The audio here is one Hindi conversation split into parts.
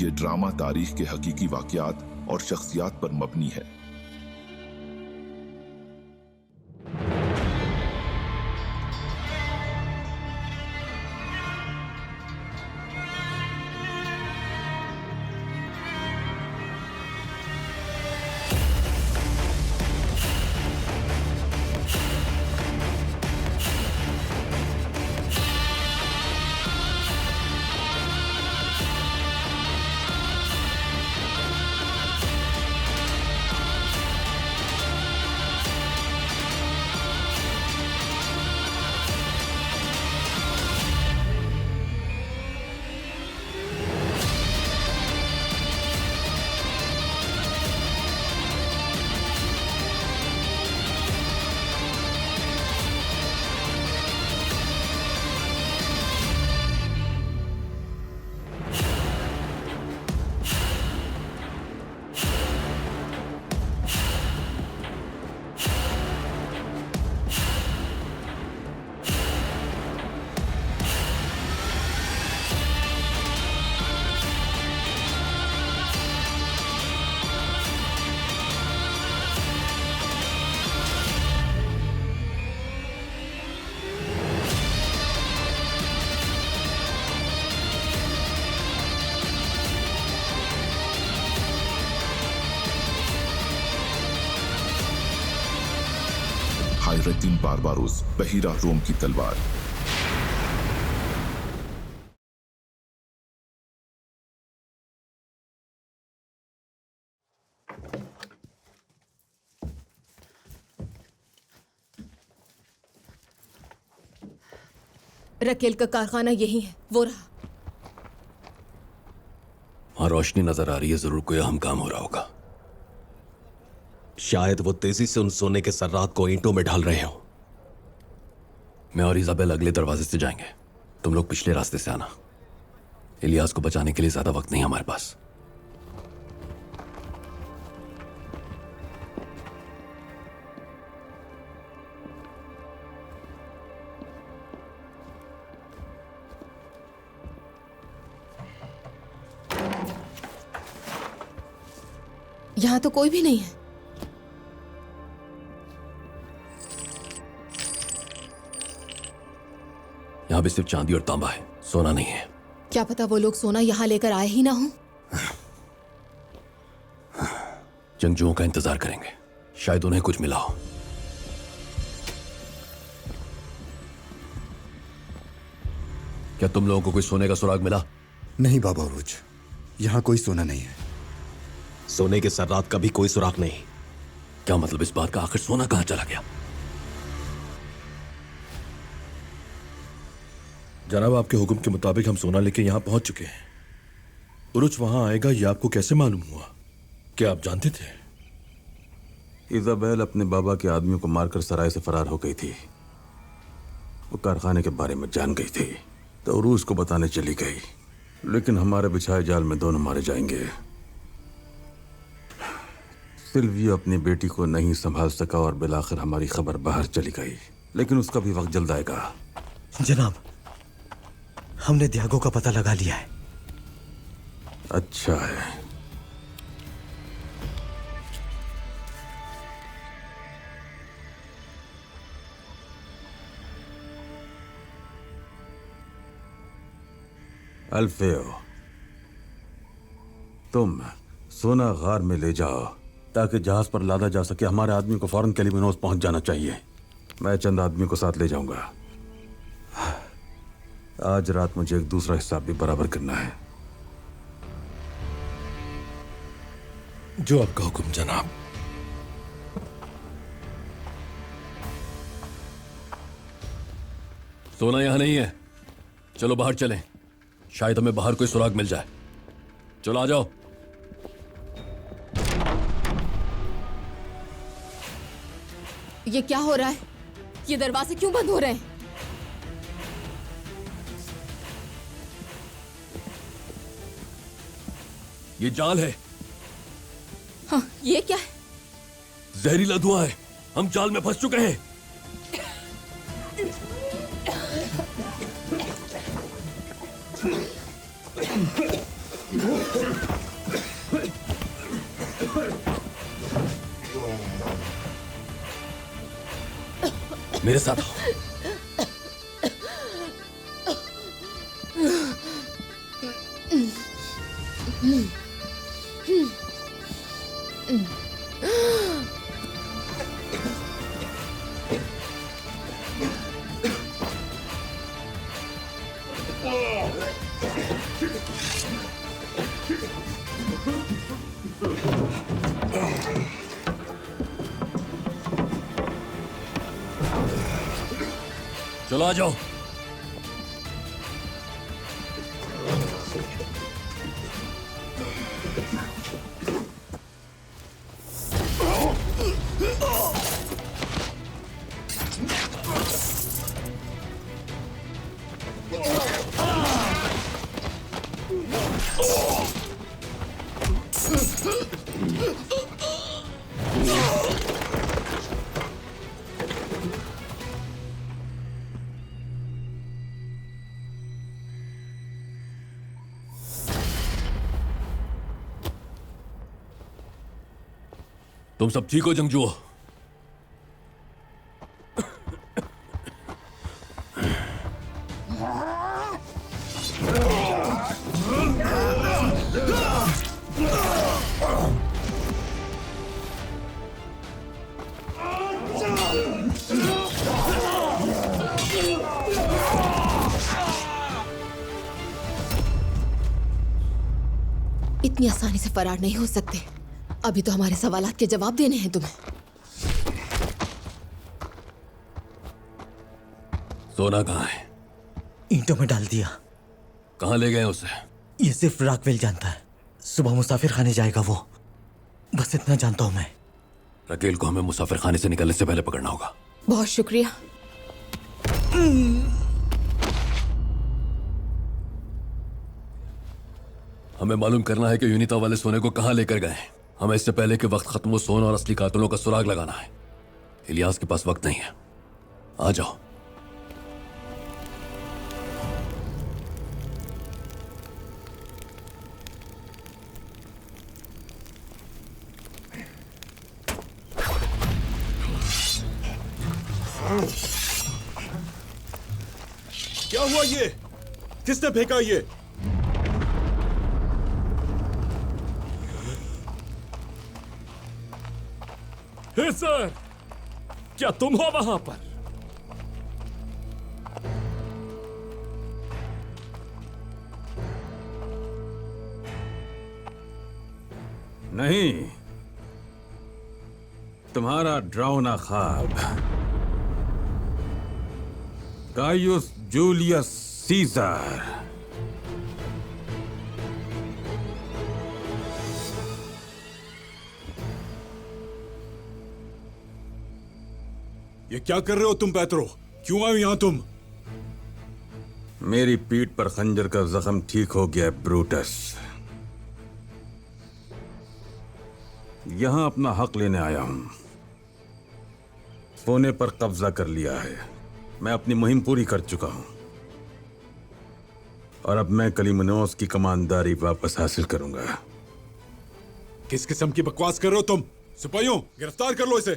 ये ड्रामा तारीख के हकीकी वाक़यात और शख्सियात पर मबनी है। हायरद्दीन बारबारोस, बहीरा रोम की तलवार। रकेल का कारखाना यही है, वो रहा। वहां रोशनी नजर आ रही है, जरूर कोई अहम काम हो रहा होगा। शायद वो तेजी से उन सोने के सर्रात को ईंटों में ढाल रहे हो। मैं और इजाबेल अगले दरवाजे से जाएंगे, तुम लोग पिछले रास्ते से आना। इलियास को बचाने के लिए ज्यादा वक्त नहीं हमारे पास। यहां तो कोई भी नहीं है। यहां भी सिर्फ चांदी और तांबा है, सोना नहीं है। क्या पता वो लोग सोना यहां लेकर आए ही ना हो। जंगजुओं का इंतजार करेंगे, शायद उन्हें कुछ मिला हो। क्या तुम लोगों को कोई सोने का सुराग मिला? नहीं बाबा उरूज, यहां कोई सोना नहीं है। सोने के सर्रात का भी कोई सुराग नहीं। क्या मतलब इस बात का? आखिर सोना कहां चला गया? जनाब, आपके हुक्म के मुताबिक हम सोना लेके यहां पहुंच चुके हैं। उरुज वहां आएगा ये आपको कैसे मालूम हुआ? क्या आप जानते थे? इजाबेल अपने बाबा के आदमियों को मारकर सराय से फरार हो गई थी। वो कारखाने के बारे में जान गई थी तो उरूज को बताने चली गई, लेकिन हमारे बिछाए जाल में दोनों मारे जाएंगे। सिल्वियो अपनी बेटी को नहीं संभाल सका और बिलाखिर हमारी खबर बाहर चली गई, लेकिन उसका भी वक्त जल्द आएगा। जनाब, हमने दियागो का पता लगा लिया है। अच्छा है। अल्फेओ, तुम सोना गार में ले जाओ ताकि जहाज पर लादा जा सके। हमारे आदमी को फौरन कैलिमिनोस पहुंच जाना चाहिए। मैं चंद आदमी को साथ ले जाऊंगा। आज रात मुझे एक दूसरा हिसाब भी बराबर करना है। जो आपका हुक्म जनाब। सोना यहां नहीं है, चलो बाहर चलें, शायद हमें बाहर कोई सुराग मिल जाए। चलो आ जाओ। ये क्या हो रहा है? ये दरवाजे क्यों बंद हो रहे हैं? ये जाल है। हाँ, ये क्या है? जहरीला धुआं है, हम जाल में फंस चुके हैं। मेरे साथ आओ। चलो आ जाओ। तुम सब ठीक हो जंगजुओ? इतनी आसानी से फरार नहीं हो सकते। अभी तो हमारे सवालात के जवाब देने हैं तुम्हें। सोना कहाँ है? ईंटों में डाल दिया। कहाँ ले गए उसे? ये सिर्फ राकवेल जानता है। सुबह मुसाफिर खाने जाएगा वो, बस इतना जानता हूं मैं। रकेल को हमें मुसाफिर खाने से निकलने से पहले पकड़ना होगा। बहुत शुक्रिया। हमें मालूम करना है कि यूनिता वाले सोने को कहाँ लेकर गए। हमें इससे पहले कि वक्त खत्म हो सोना और असली कातिलों का सुराग लगाना है। इलियास के पास वक्त नहीं है। आ जाओ। क्या हुआ ये? किसने फेंका ये? हे सर, क्या तुम हो वहां पर? नहीं, तुम्हारा ड्राउना ख्वाब गाइयुस जूलियस सीजर ये क्या कर रहे हो तुम पेत्रो? क्यों आए यहां तुम? मेरी पीठ पर खंजर का जख्म ठीक हो गया ब्रूटस। यहां अपना हक लेने आया हूं। सोने पर कब्जा कर लिया है। मैं अपनी मुहिम पूरी कर चुका हूं और अब मैं कलीमनोस की कमांदारी वापस हासिल करूंगा। किस किस्म की बकवास कर रहे हो तुम? सिपाहियों, गिरफ्तार कर लो इसे।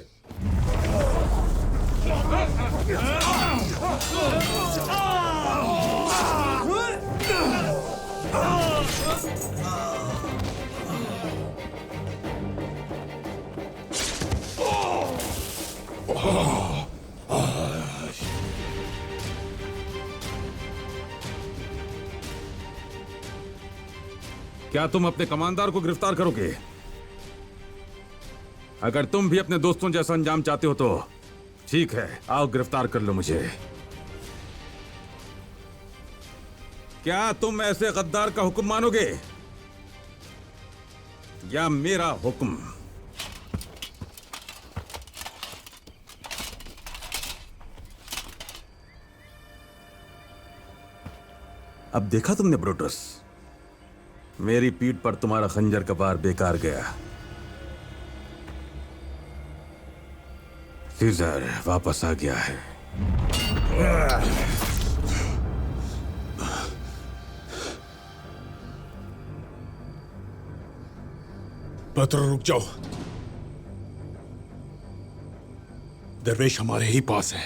क्या तुम अपने कमांडर को गिरफ्तार करोगे? अगर तुम भी अपने दोस्तों जैसा अंजाम चाहते हो तो ठीक है, आओ गिरफ्तार कर लो मुझे। क्या तुम ऐसे गद्दार का हुक्म मानोगे या मेरा हुक्म? अब देखा तुमने ब्रूटस, मेरी पीठ पर तुम्हारा खंजर का वार बेकार गया। सीजर वापस आ गया है। थोड़ा रुक जाओ। दरवेश हमारे ही पास है।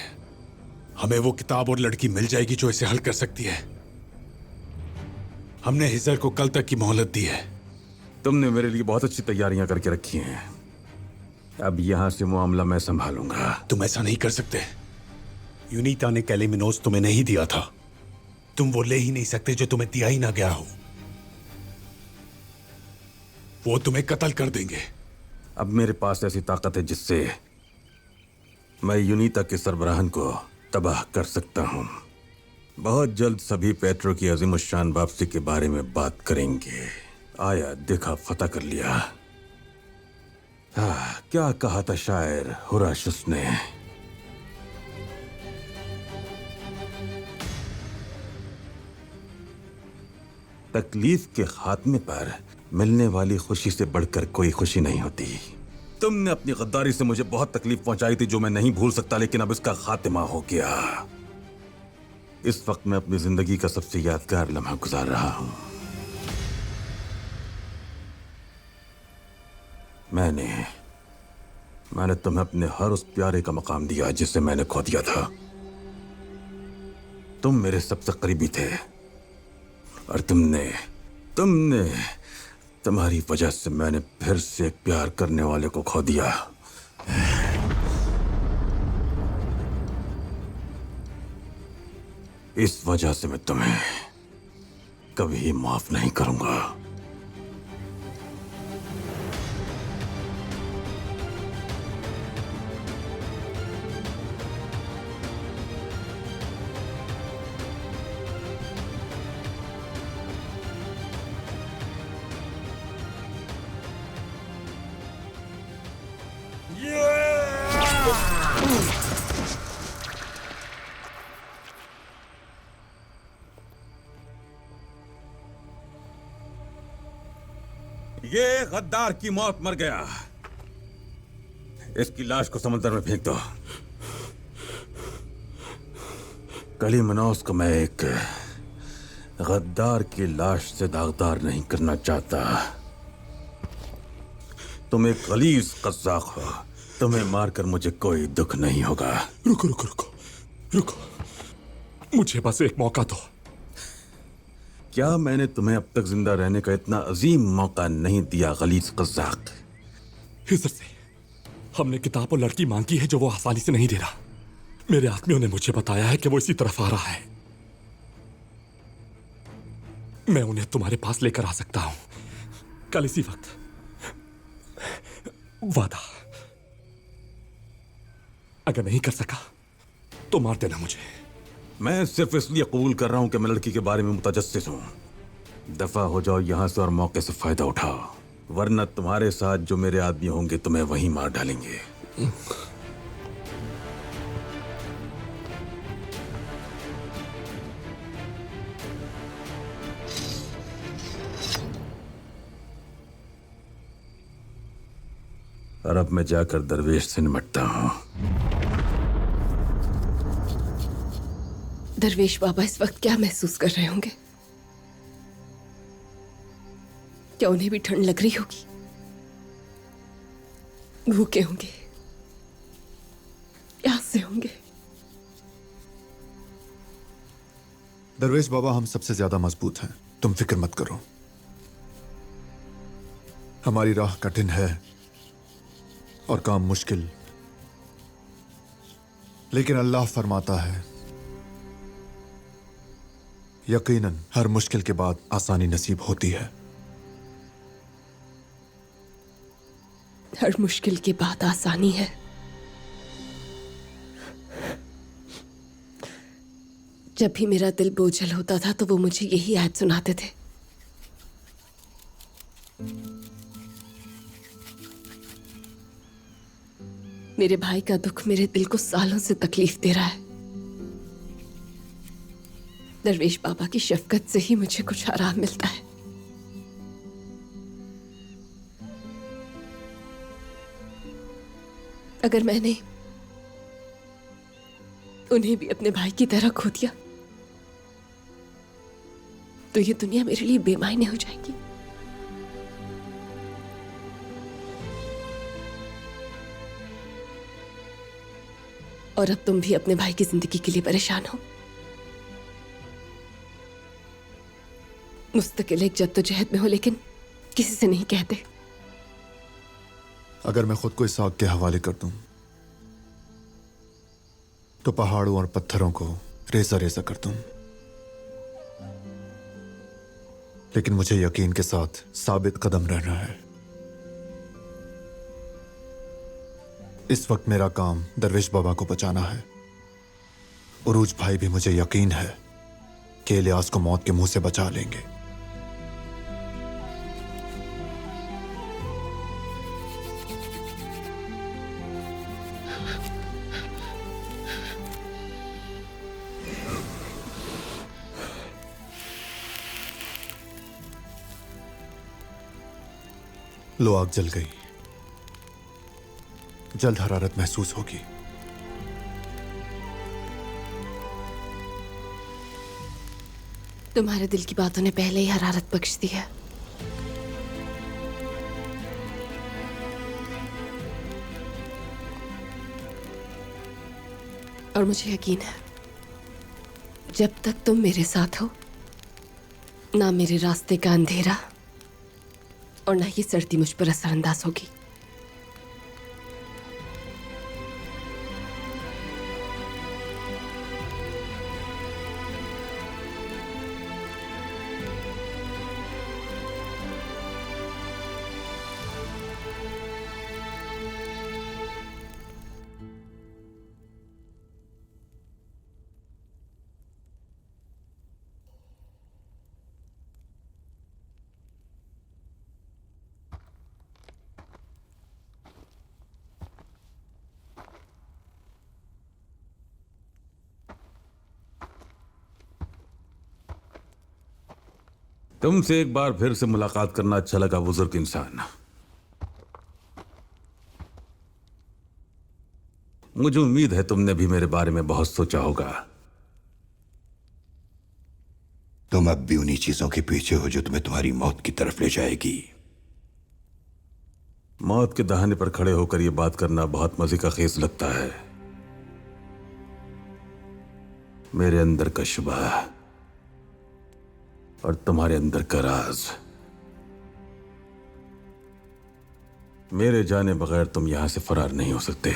हमें वो किताब और लड़की मिल जाएगी जो इसे हल कर सकती है। हमने हिजर को कल तक की मोहलत दी है। तुमने मेरे लिए बहुत अच्छी तैयारियां करके रखी हैं। अब यहां से मामला मैं संभालूंगा। तुम ऐसा नहीं कर सकते। यूनिता ने कैलेमिनोस तुम्हें नहीं दिया था। तुम वो ले ही नहीं सकते जो तुम्हें दिया ही ना गया हो। वो तुम्हें कत्ल कर देंगे। अब मेरे पास ऐसी ताकत है जिससे मैं यूनिता के सरबराहन को तबाह कर सकता हूं। बहुत जल्द सभी पेट्रो की अजीमुशान वापसी के बारे में बात करेंगे। आया, देखा, फतह कर लिया। क्या कहा था शायर होराशियस ने? तकलीफ के खात्मे पर मिलने वाली खुशी से बढ़कर कोई खुशी नहीं होती। तुमने अपनी गद्दारी से मुझे बहुत तकलीफ पहुंचाई थी जो मैं नहीं भूल सकता, लेकिन अब इसका खात्मा हो गया। इस वक्त मैं अपनी जिंदगी का सबसे यादगार लम्हा गुजार रहा हूं। मैंने तुम्हें अपने हर उस प्यारे का मकाम दिया जिसे मैंने खो दिया था। तुम मेरे सबसे करीबी थे और तुम्हारी वजह से मैंने फिर से एक प्यार करने वाले को खो दिया। इस वजह से मैं तुम्हें कभी माफ नहीं करूंगा। ये गद्दार की मौत मर गया। इसकी लाश को समुद्र में फेंक दो। कैलेमिनोस को मैं एक गद्दार की लाश से दागदार नहीं करना चाहता। तुम एक गलीज कज़्ज़ाक़ हो। तुम्हें मारकर मुझे कोई दुख नहीं होगा। रुको रुको रुको रुको, मुझे बस एक मौका दो। क्या मैंने तुम्हें अब तक जिंदा रहने का इतना अजीम मौका नहीं दिया, गलीज कज़्ज़ाक़? हिजर से हमने किताब और लड़की मांगी है जो वो आसानी से नहीं दे रहा। मेरे आदमियों ने मुझे बताया है कि वो इसी तरफ आ रहा है। मैं उन्हें तुम्हारे पास लेकर आ सकता हूं कल इसी वक्त। वादा। अगर नहीं कर सका तो मार देना मुझे। मैं सिर्फ इसलिए कबूल कर रहा हूं कि मैं लड़की के बारे में मुतजस्सिस हूं। दफा हो जाओ यहां से और मौके से फायदा उठाओ, वरना तुम्हारे साथ जो मेरे आदमी होंगे तुम्हें वहीं मार डालेंगे। और अब मैं जाकर दरवेश से निपटता हूं। दरवेश बाबा इस वक्त क्या महसूस कर रहे होंगे? क्या उन्हें भी ठंड लग रही होगी? भूखे होंगे, प्यास से होंगे। दरवेश बाबा, हम सबसे ज्यादा मजबूत हैं, तुम फिक्र मत करो। हमारी राह कठिन है और काम मुश्किल, लेकिन अल्लाह फरमाता है यकीनन हर मुश्किल के बाद आसानी नसीब होती है। हर मुश्किल के बाद आसानी है। जब भी मेरा दिल बोझल होता था तो वो मुझे यही आयत सुनाते थे। मेरे भाई का दुख मेरे दिल को सालों से तकलीफ दे रहा है। दरवेश बाबा की शफकत से ही मुझे कुछ आराम मिलता है। अगर मैंने उन्हें भी अपने भाई की तरह खो दिया तो ये दुनिया मेरे लिए बेमायने हो जाएगी। और अब तुम भी अपने भाई की जिंदगी के लिए परेशान हो। मुस्तकिल एक जद्दोजहद में हो, लेकिन किसी से नहीं कहते। अगर मैं खुद को इस आग के हवाले कर दूं तो पहाड़ों और पत्थरों को रेजा रेजा कर दूं, लेकिन मुझे यकीन के साथ साबित कदम रहना है। इस वक्त मेरा काम दरवेश बाबा को बचाना है। उरूज भाई भी मुझे यकीन है कि इलियास को मौत के मुंह से बचा लेंगे। लो, आग जल गई। जल्द हरारत महसूस होगी। तुम्हारे दिल की बातों ने पहले ही हरारत बख्श दी है। और मुझे यकीन है जब तक तुम मेरे साथ हो, ना मेरे रास्ते का अंधेरा और ना ये सर्दी मुझ पर असरअंदाज होगी। तुमसे एक बार फिर से मुलाकात करना अच्छा लगा बुजुर्ग इंसान। मुझे उम्मीद है तुमने भी मेरे बारे में बहुत सोचा होगा। तुम अब भी उन्हीं चीजों के पीछे हो जो तुम्हें तुम्हारी मौत की तरफ ले जाएगी। मौत के दहाने पर खड़े होकर यह बात करना बहुत मजे का खेज लगता है। मेरे अंदर का शुबा और तुम्हारे अंदर का राज। मेरे जाने बगैर तुम यहां से फरार नहीं हो सकते।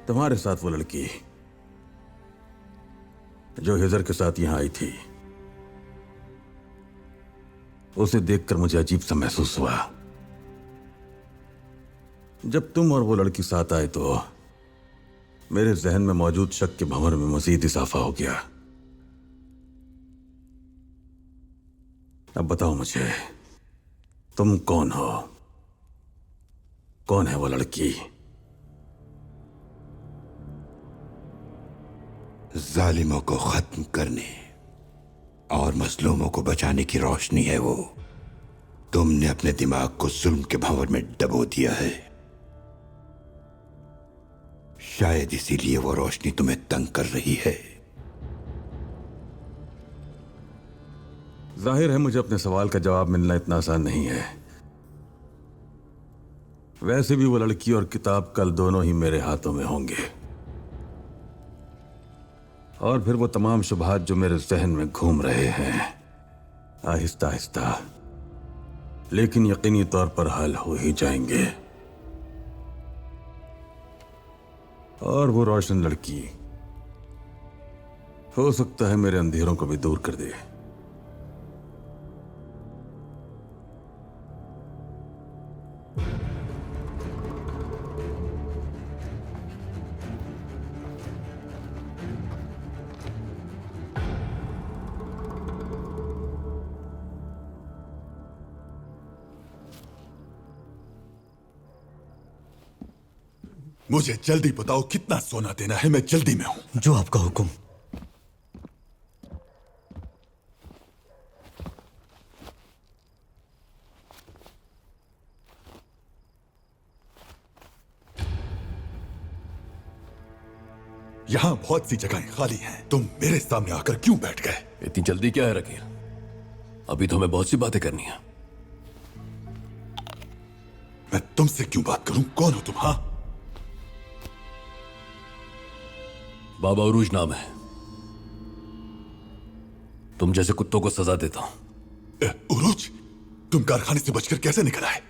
तुम्हारे साथ वो लड़की जो हिजर के साथ यहां आई थी, उसे देखकर मुझे अजीब सा महसूस हुआ। जब तुम और वो लड़की साथ आए तो मेरे जहन में मौजूद शक के भंवर में मजीद इजाफा हो गया। अब बताओ मुझे, तुम कौन हो? कौन है वो लड़की? जालिमों को खत्म करने और मजलूमों को बचाने की रोशनी है वो। तुमने अपने दिमाग को जुल्म के भंवर में डबो दिया है। शायद इसीलिए वो रोशनी तुम्हें तंग कर रही है। जाहिर है मुझे अपने सवाल का जवाब मिलना इतना आसान नहीं है। वैसे भी वो लड़की और किताब कल दोनों ही मेरे हाथों में होंगे, और फिर वो तमाम शुबहात जो मेरे जहन में घूम रहे हैं आहिस्ता आहिस्ता लेकिन यकीनी तौर पर हल हो ही जाएंगे। और वो रोशन लड़की हो सकता है मेरे अंधेरों को भी दूर कर दे। मुझे जल्दी बताओ कितना सोना देना है, मैं जल्दी में हूं। जो आपका हुक्म। यहां बहुत सी जगहें खाली हैं। तुम मेरे सामने आकर क्यों बैठ गए? इतनी जल्दी क्या है रकील? अभी तो हमें बहुत सी बातें करनी है। तुमसे क्यों बात करूं? कौन हो तुम? हाँ, बाबा उरूज नाम है। तुम जैसे कुत्तों को सजा देता हूं। उरूज, तुम कारखाने से बचकर कैसे निकल आए?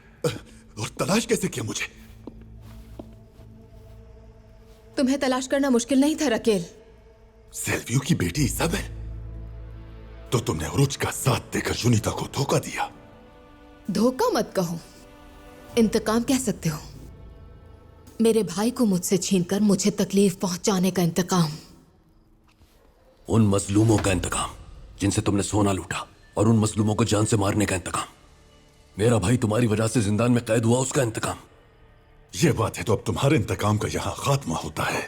और तलाश कैसे किया मुझे? तुम्हें तलाश करना मुश्किल नहीं था रकेल। सेल्वियो की बेटी इजाबेल, तो तुमने उरूज का साथ देकर यूनिता को धोखा दिया। धोखा मत कहो, इंतकाम कह सकते हो। मेरे भाई को मुझसे छीनकर मुझे तकलीफ पहुंचाने का इंतकाम। उन मजलूमों का इंतकाम जिनसे तुमने सोना लूटा, और उन मजलूमों को जान से मारने का इंतकाम। मेरा भाई तुम्हारी वजह से जिंदान में कैद हुआ, उसका इंतकाम। यह बात है तो अब तुम्हारे इंतकाम का यहां खात्मा होता है।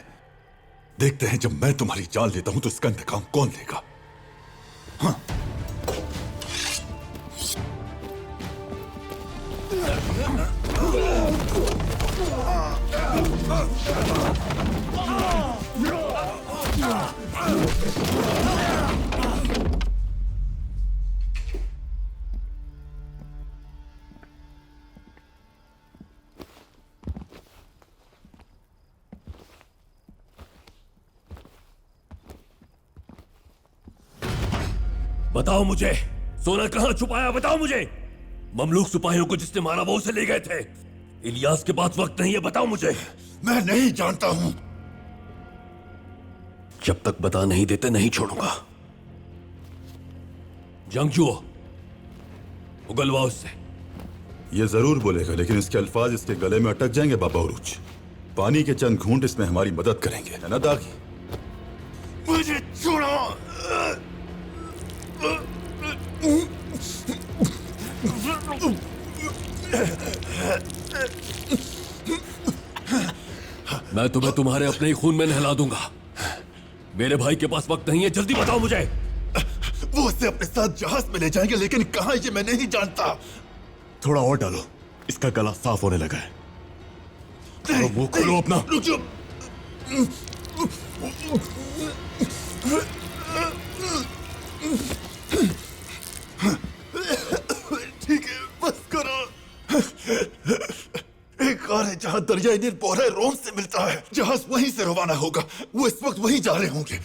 देखते हैं जब मैं तुम्हारी जान लेता हूं तो इसका इंतकाम कौन लेगा। हाँ। बताओ मुझे, सोना कहां छुपाया? बताओ मुझे। ममलूक सिपाहियों को जिसने मारा वो उसे ले गए थे। इलियास के पास वक्त नहीं है, बताओ मुझे। मैं नहीं जानता हूं। जब तक बता नहीं देते नहीं छोड़ूंगा। जंगजुओ, उगलवा उससे। ये जरूर बोलेगा, लेकिन इसके अल्फाज इसके गले में अटक जाएंगे बाबा उरूज। पानी के चंद घूंट इसमें हमारी मदद करेंगे, है ना दागी? मुझे छोड़ो। मैं तुम्हें तुम्हारे अपने ही खून में नहला दूंगा। मेरे भाई के पास वक्त नहीं है, जल्दी बताओ मुझे। वो उसे अपने साथ जहाज में ले जाएंगे, लेकिन कहां ये मैं नहीं जानता। थोड़ा और डालो, इसका गला साफ होने लगा है। नहीं, मुंह खोलो अपना। रुक जाओ। ठीक है, बस करो। एक कार है जहां दरियाई नील बोहरा रोम से मिलता है। जहाज वहीं से रवाना होगा। वो इस वक्त वहीं जा रहे होंगे।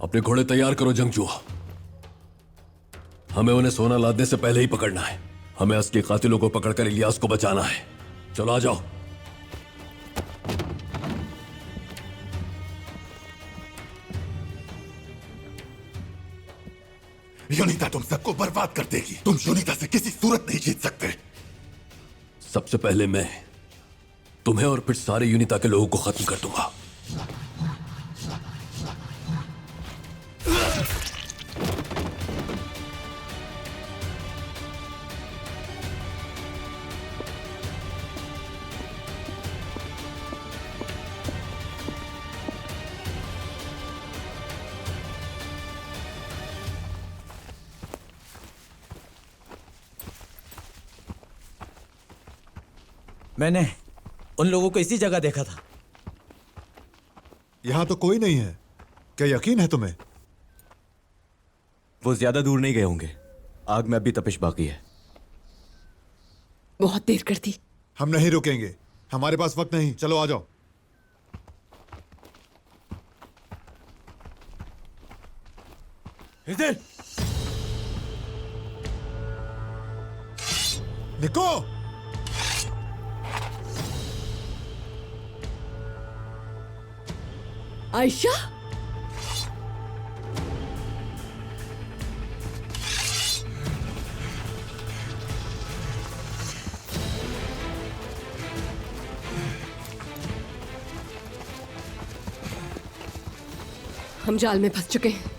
अपने घोड़े तैयार करो जंगजुओ। हमें उन्हें सोना लादने से पहले ही पकड़ना है। हमें असली कातिलों को पकड़कर इलियास को बचाना है। चलो आ जाओ। यूनिता तुम सबको बर्बाद कर देगी। तुम यूनिता से किसी सूरत नहीं जीत सकते। सबसे पहले मैं तुम्हें और फिर सारे यूनिता के लोगों को खत्म कर दूंगा। मैंने उन लोगों को इसी जगह देखा था। यहां तो कोई नहीं है। क्या यकीन है तुम्हें? वो ज्यादा दूर नहीं गए होंगे। आग में अभी तपिश बाकी है। बहुत देर कर दी। हम नहीं रुकेंगे, हमारे पास वक्त नहीं। चलो आ जाओ। इधर निको, आयशा, हम जाल में फंस चुके हैं।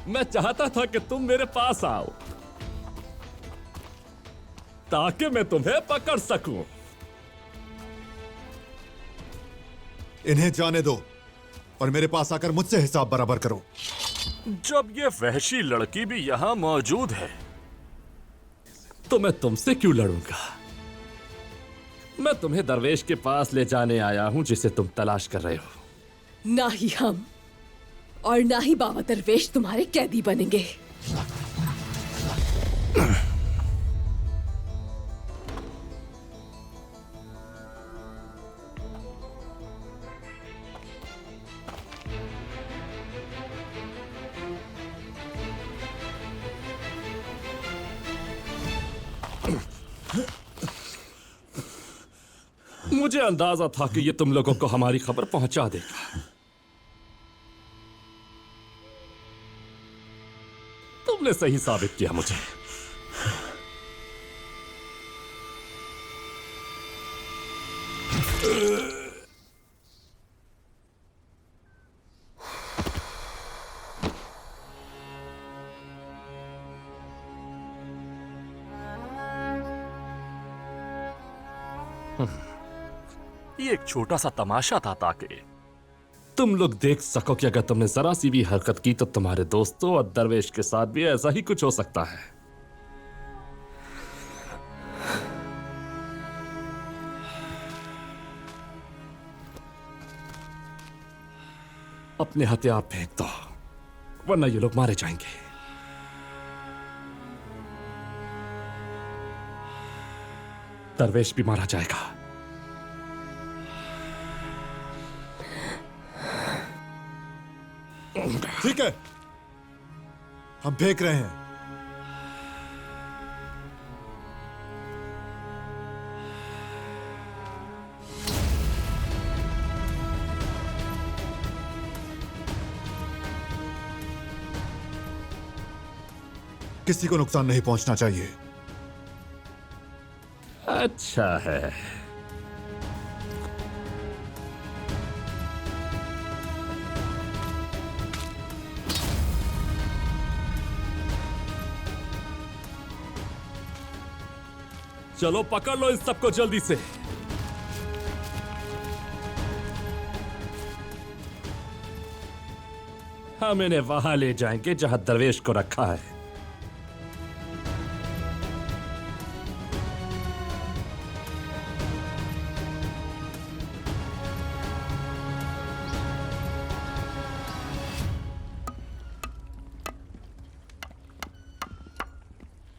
मैं चाहता था कि तुम मेरे पास आओ ताकि मैं तुम्हें पकड़ सकूं। इन्हें जाने दो। और मेरे पास आकर मुझसे हिसाब बराबर करो। जब ये वहशी लड़की भी यहां मौजूद है तो मैं तुमसे क्यों लड़ूंगा? मैं तुम्हें दरवेश के पास ले जाने आया हूं जिसे तुम तलाश कर रहे हो। ना ही हम और ना ही बाबा दरवेश तुम्हारे कैदी बनेंगे। मुझे अंदाजा था कि ये तुम लोगों को हमारी खबर पहुंचा देगा। तुमने सही साबित किया मुझे। ये एक छोटा सा तमाशा था ताकि तुम लोग देख सको कि अगर तुमने जरा सी भी हरकत की तो तुम्हारे दोस्तों और दरवेश के साथ भी ऐसा ही कुछ हो सकता है। अपने हथियार फेंक दो वरना ये लोग मारे जाएंगे। दरवेश भी मारा जाएगा। ठीक है, हम फेंक रहे हैं। किसी को नुकसान नहीं पहुंचना चाहिए। अच्छा है। चलो पकड़ लो इस सबको जल्दी से। हम इन्हें वहां ले जाएंगे जहां दरवेश को रखा है।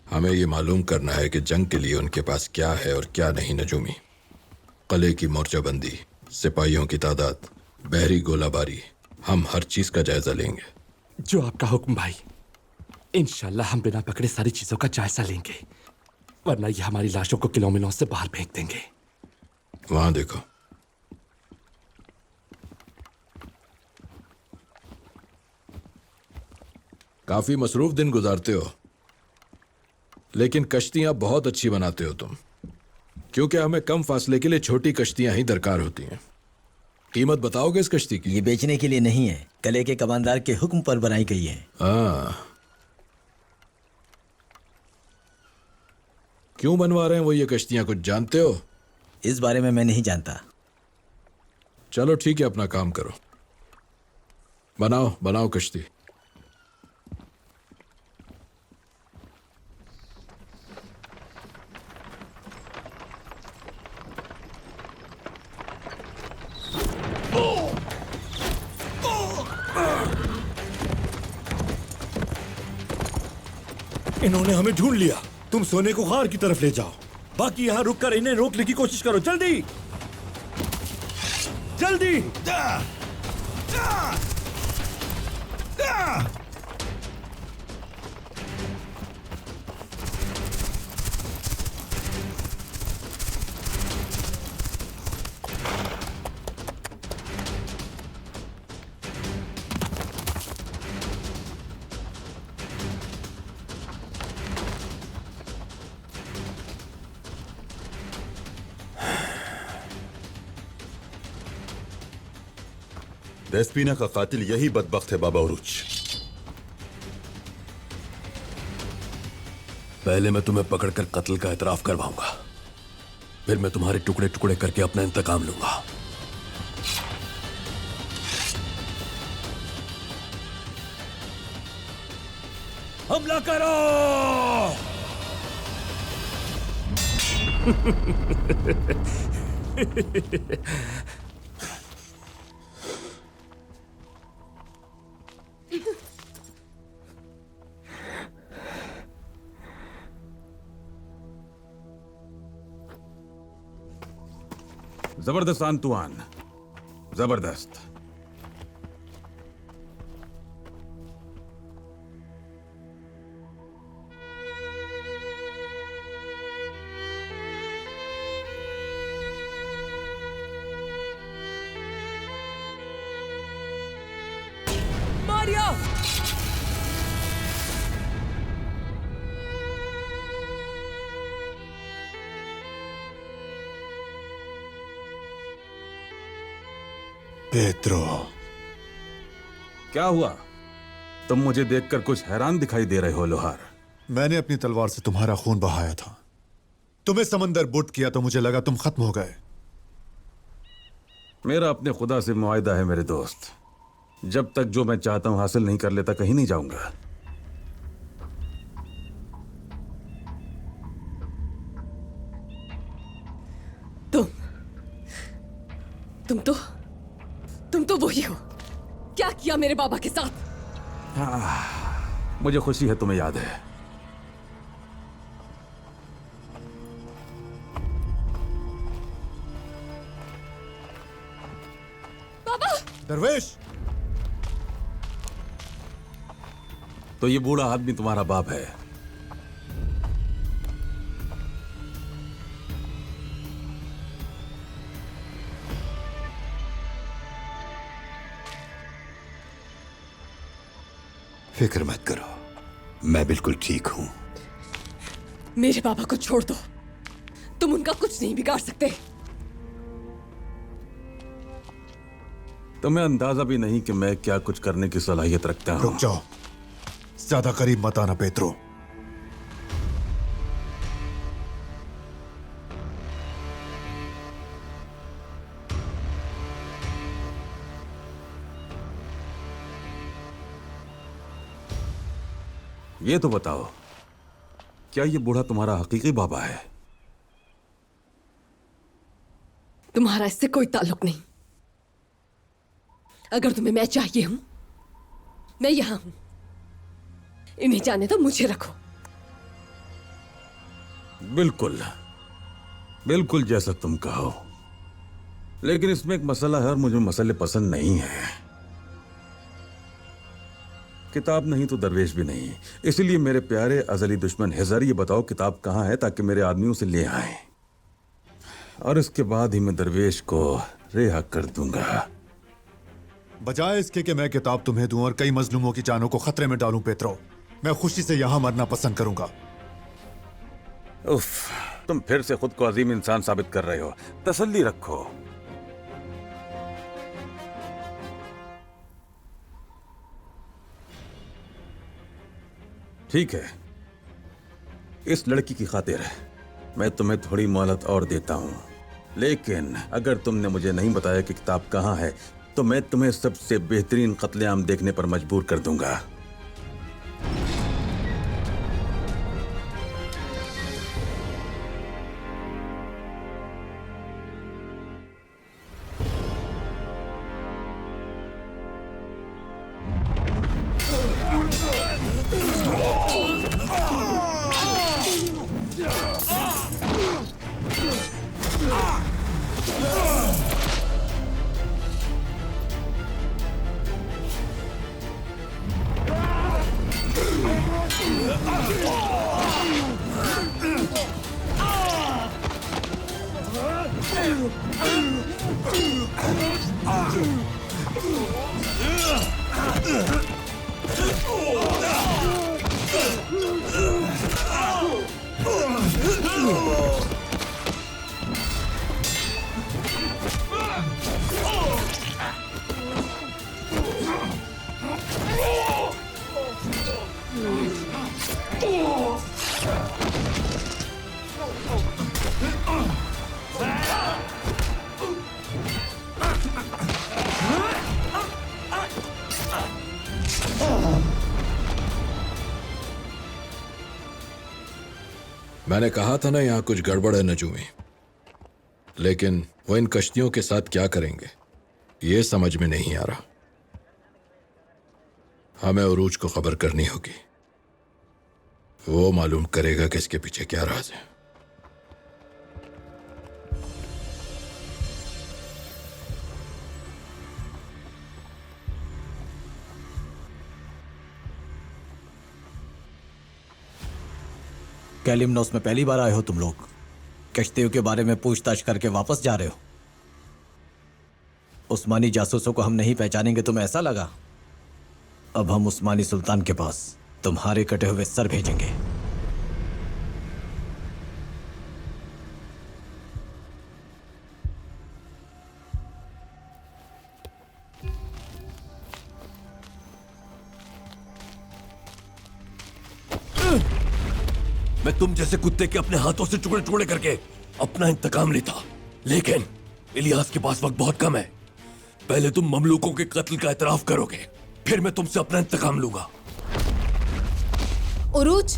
हमें ये मालूम करना है कि जंग के लिए उनके पास क्या है और क्या नहीं। नजूमी, कले की मोर्चाबंदी, सिपाहियों की तादाद, बहरी गोलाबारी, हम हर चीज का जायजा लेंगे। जो आपका हुक्म भाई। इंशाल्लाह हम बिना पकड़े सारी चीजों का जायजा लेंगे, वरना ये हमारी लाशों को किलों मीलों से बाहर फेंक देंगे। वहां देखो। काफी मसरूफ दिन गुजारते हो, लेकिन कश्तियां बहुत अच्छी बनाते हो तुम, क्योंकि हमें कम फासले के लिए छोटी कश्तियां ही दरकार होती हैं। कीमत बताओगे इस कश्ती की? ये बेचने के लिए नहीं है, कले के कमांडर के हुक्म पर बनाई गई है। क्यों बनवा रहे हैं वो ये कश्तियां, कुछ जानते हो? इस बारे में मैं नहीं जानता। चलो ठीक है, अपना काम करो। बनाओ बनाओ कश्ती। इन्होंने हमें ढूंढ लिया। तुम सोने को खार की तरफ ले जाओ, बाकी यहां रुककर इन्हें रोकने की कोशिश करो। जल्दी जल्दी। डेस्पीना का कातिल यही बदबख्त है बाबा उरुच। पहले मैं तुम्हें पकड़कर कत्ल का एतराफ करवाऊंगा, फिर मैं तुम्हारे टुकड़े टुकड़े करके अपना इंतकाम लूंगा। हमला करो। जबरदस्त आंतुआन, जबरदस्त। मारिया! पेत्रो, क्या हुआ? तुम मुझे देखकर कुछ हैरान दिखाई दे रहे हो लोहार। मैंने अपनी तलवार से तुम्हारा खून बहाया था। तुम्हें समंदर बुट किया तो मुझे लगा तुम खत्म हो गए। मेरा अपने खुदा से मुआहिदा है मेरे दोस्त, जब तक जो मैं चाहता हूं हासिल नहीं कर लेता कहीं नहीं जाऊंगा। तुम तो वही हो। क्या किया मेरे बाबा के साथ? मुझे खुशी है तुम्हें याद है। बाबा! दरवेश! तो ये बूढ़ा आदमी तुम्हारा बाप है? फिक्र मत करो, मैं बिल्कुल ठीक हूं। मेरे बाबा को छोड़ दो, तुम उनका कुछ नहीं बिगाड़ सकते। तुम्हें अंदाजा भी नहीं कि मैं क्या कुछ करने की सलाहियत रखता हूं। रुक जाओ, ज्यादा करीब मत आना पेत्रो। ये तो बताओ, क्या ये बूढ़ा तुम्हारा हकीकी बाबा है? तुम्हारा इससे कोई ताल्लुक नहीं। अगर तुम्हें मैं चाहिए हूं, मैं यहां हूं। इन्हें जाने तो मुझे रखो। बिल्कुल बिल्कुल जैसा तुम कहो, लेकिन इसमें एक मसला है और मुझे मसले पसंद नहीं है। किताब नहीं तो दरवेश भी नहीं, इसलिए मेरे प्यारे अजली दुश्मन हिजर, ये बताओ किताब कहां है ताकि मेरे आदमियों से ले आए, और इसके बाद ही मैं दरवेश को रिहा कर दूंगा। बजाय इसके कि मैं किताब तुम्हें दूं और कई मजलूमों की जानों को खतरे में डालूं पेत्रो, मैं खुशी से यहां मरना पसंद करूंगा। उफ, तुम फिर से खुद को अजीम इंसान साबित कर रहे हो। तसल्ली रखो। ठीक है, इस लड़की की खातिर मैं तुम्हें थोड़ी मोहलत और देता हूं, लेकिन अगर तुमने मुझे नहीं बताया कि किताब कहां है तो मैं तुम्हें सबसे बेहतरीन कत्लेआम देखने पर मजबूर कर दूंगा। मैंने कहा था ना यहाँ कुछ गड़बड़ है नजूमी, लेकिन वो इन कश्तियों के साथ क्या करेंगे ये समझ में नहीं आ रहा। हमें उरूज को खबर करनी होगी, वो मालूम करेगा कि इसके पीछे क्या राज है। कैलिमनोस में पहली बार आए हो तुम लोग? कश्तियों के बारे में पूछताछ करके वापस जा रहे हो? उस्मानी जासूसों को हम नहीं पहचानेंगे तुम्हें ऐसा लगा? अब हम उस्मानी सुल्तान के पास तुम्हारे कटे हुए सर भेजेंगे। मैं तुम जैसे कुत्ते के अपने हाथों से टुकड़े टुकड़े करके अपना इंतकाम लेता, लेकिन इलियास के पास वक्त बहुत कम है। पहले तुम ममलूकों के कत्ल का एतराफ करोगे, फिर मैं तुमसे अपना इंतकाम लूंगा। उरूज,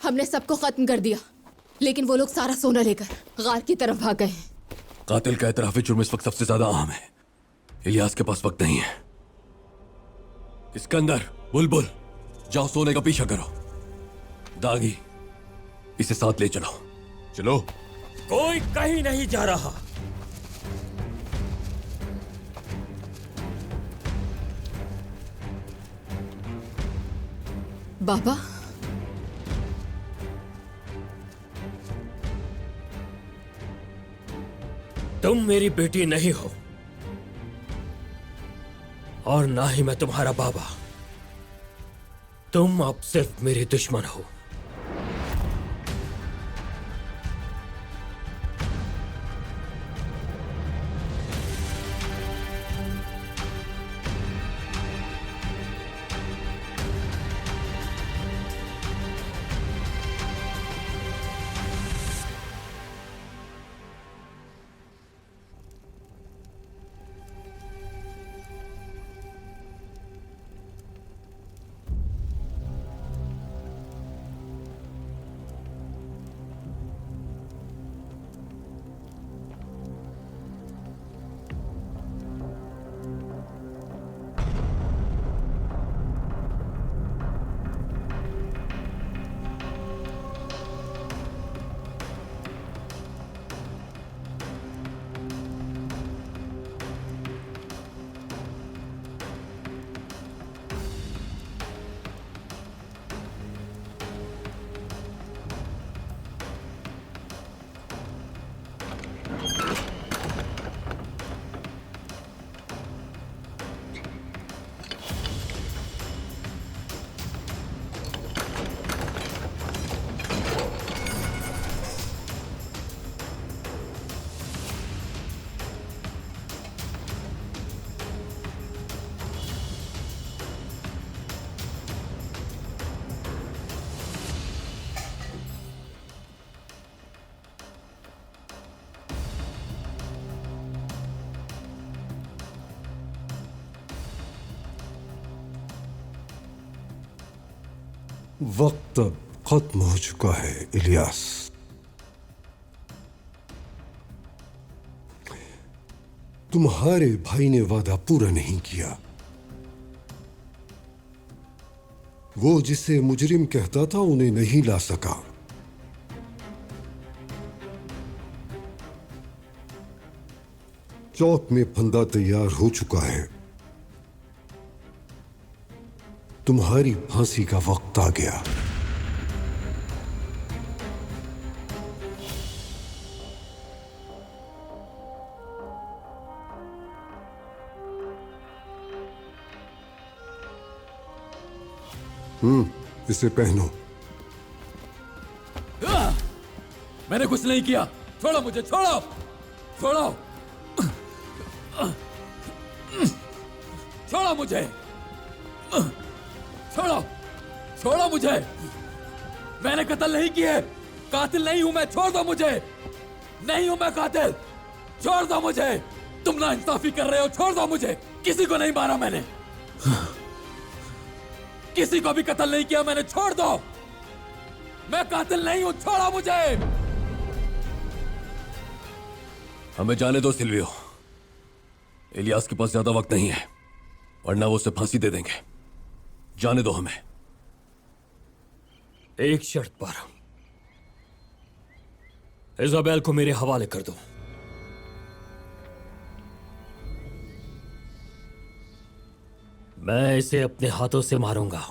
हमने सबको खत्म कर दिया, लेकिन वो लोग सारा सोना लेकर गार की तरफ भाग गए। कातिल का एतराफी जुर्म इस वक्त सबसे ज्यादा अहम है। इलियास के पास वक्त नहीं है। सिकंदर, बुलबुल, जाओ सोने का पीछा करो। दागी, इसे साथ ले चलो। चलो। कोई कहीं नहीं जा रहा। बाबा, तुम मेरी बेटी नहीं हो और ना ही मैं तुम्हारा बाबा। तुम अब सिर्फ मेरे दुश्मन हो। वक्त अब खत्म हो चुका है इलियास। तुम्हारे भाई ने वादा पूरा नहीं किया। वो जिसे मुजरिम कहता था उन्हें नहीं ला सका। चौक में फंदा तैयार हो चुका है। तुम्हारी फांसी का वक्त आ गया। इसे पहनो। मैंने कुछ नहीं किया। छोड़ो मुझे, छोड़ो, छोड़ो, छोड़ो मुझे, छोड़ो, छोड़ो मुझे। मैंने कत्ल नहीं किए, कातिल नहीं हूं मैं। छोड़ दो मुझे, नहीं हूं मैं कातिल। छोड़ दो मुझे। तुम ना इंसाफी कर रहे हो। छोड़ दो मुझे। किसी को नहीं मारा मैंने, किसी को भी कत्ल नहीं किया मैंने। छोड़ दो। मैं कातिल नहीं हूं, छोड़ो मुझे। हमें जाने दो सिल्वियो। इलियास के पास ज्यादा वक्त नहीं है, वरना वो उसे फांसी दे देंगे। जाने दो हमें। एक शर्त पर, इजाबेल को मेरे हवाले कर दो। मैं इसे अपने हाथों से मारूंगा।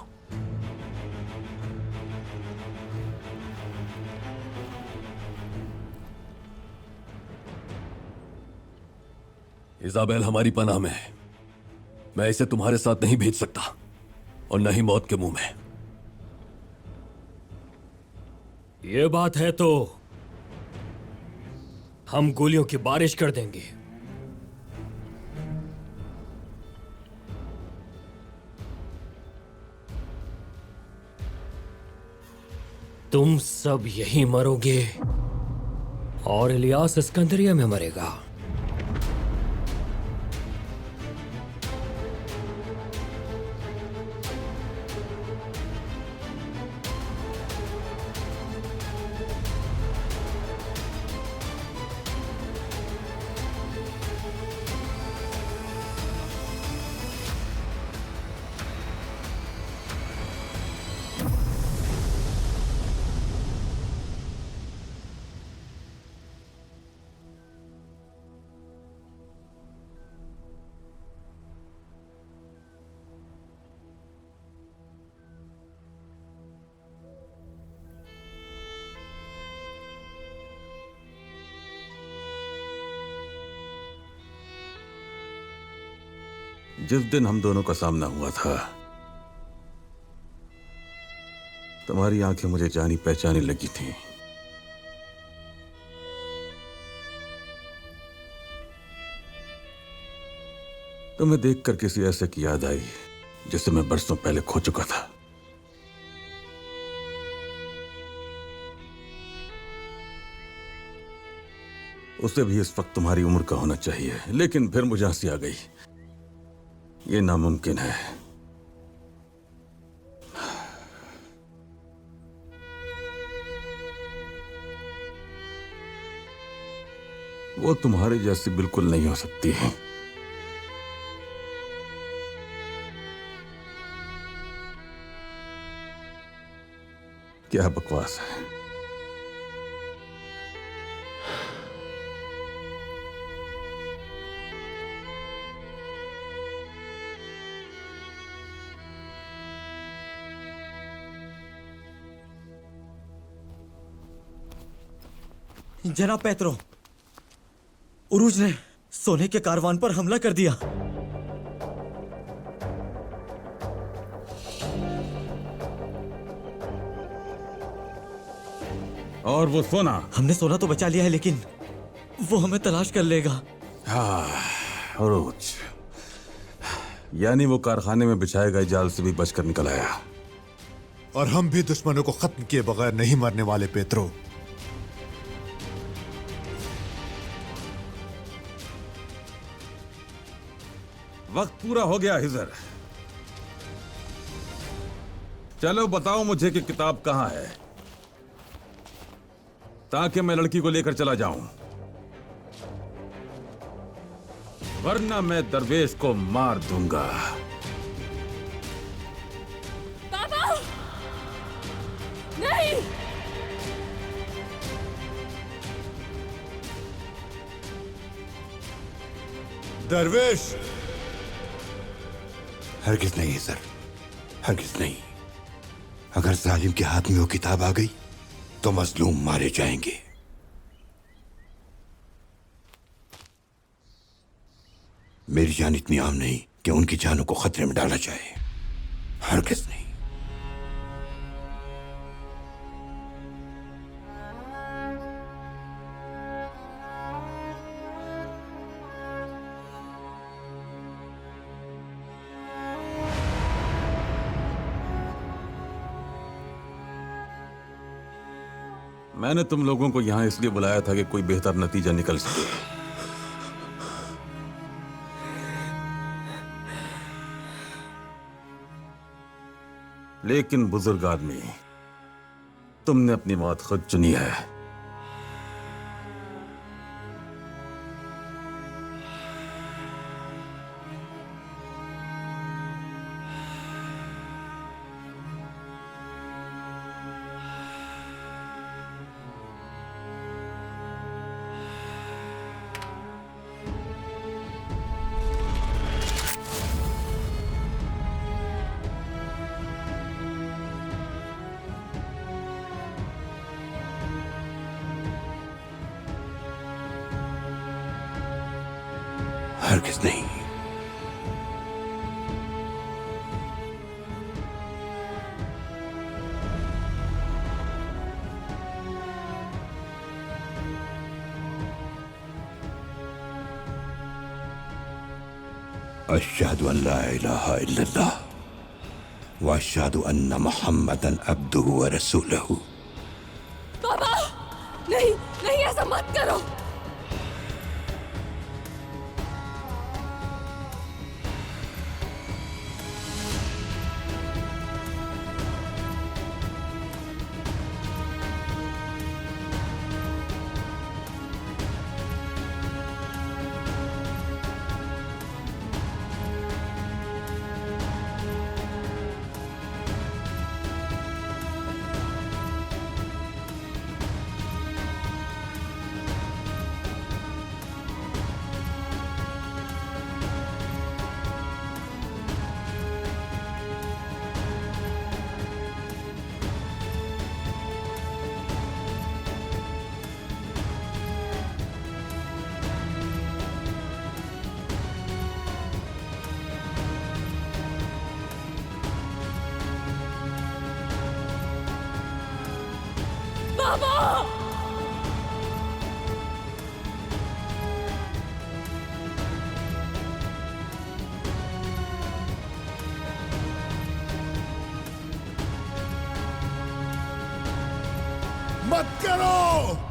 इजाबेल हमारी पनाह में है। मैं इसे तुम्हारे साथ नहीं भेज सकता, और न ही मौत के मुंह में। ये बात है तो हम गोलियों की बारिश कर देंगे। तुम सब यहीं मरोगे और इलियास सिकंदरिया में मरेगा। जिस दिन हम दोनों का सामना हुआ था, तुम्हारी आंखें मुझे जानी पहचानी लगी थी। तुम्हें देखकर किसी ऐसे की याद आई जिसे मैं बरसों पहले खो चुका था। उसे भी इस वक्त तुम्हारी उम्र का होना चाहिए, लेकिन फिर मुझे हंसी आ गई। ये नामुमकिन है। वो तुम्हारे जैसी बिल्कुल नहीं हो सकती है। क्या बकवास है। जनाब पेत्रो, उरूज ने सोने के कारवान पर हमला कर दिया। और वो सोना? हमने सोना तो बचा लिया है, लेकिन वो हमें तलाश कर लेगा। हाँ, उरूज। यानी वो कारखाने में बिछाए गए जाल से भी बचकर निकल आया। और हम भी दुश्मनों को खत्म किए बगैर नहीं मरने वाले पेत्रो। वक्त पूरा हो गया हिजर। चलो बताओ मुझे कि किताब कहां है, ताकि मैं लड़की को लेकर चला जाऊं, वरना मैं दरवेश को मार दूंगा। बाबा! नहीं! दरवेश! हरगिज नहीं सर, हरगिज नहीं। अगर जालिम के हाथ में वो किताब आ गई तो मजलूम मारे जाएंगे। मेरी जान इतनी आम नहीं कि उनकी जानों को खतरे में डाला जाए। हरगिज नहीं। मैंने तुम लोगों को यहां इसलिए बुलाया था कि कोई बेहतर नतीजा निकल सके। लेकिन बुजुर्ग आदमी, तुमने अपनी मौत खुद चुनी है। हरगिज नहीं। अश्हदु अन ला इलाहा इल्लल्लाह व अश्हदु अन्ना मुहम्मदन अब्दुहु व रसूलुहु। बाबा नहीं नहीं, ऐसा मत करो। बाबा मत करो।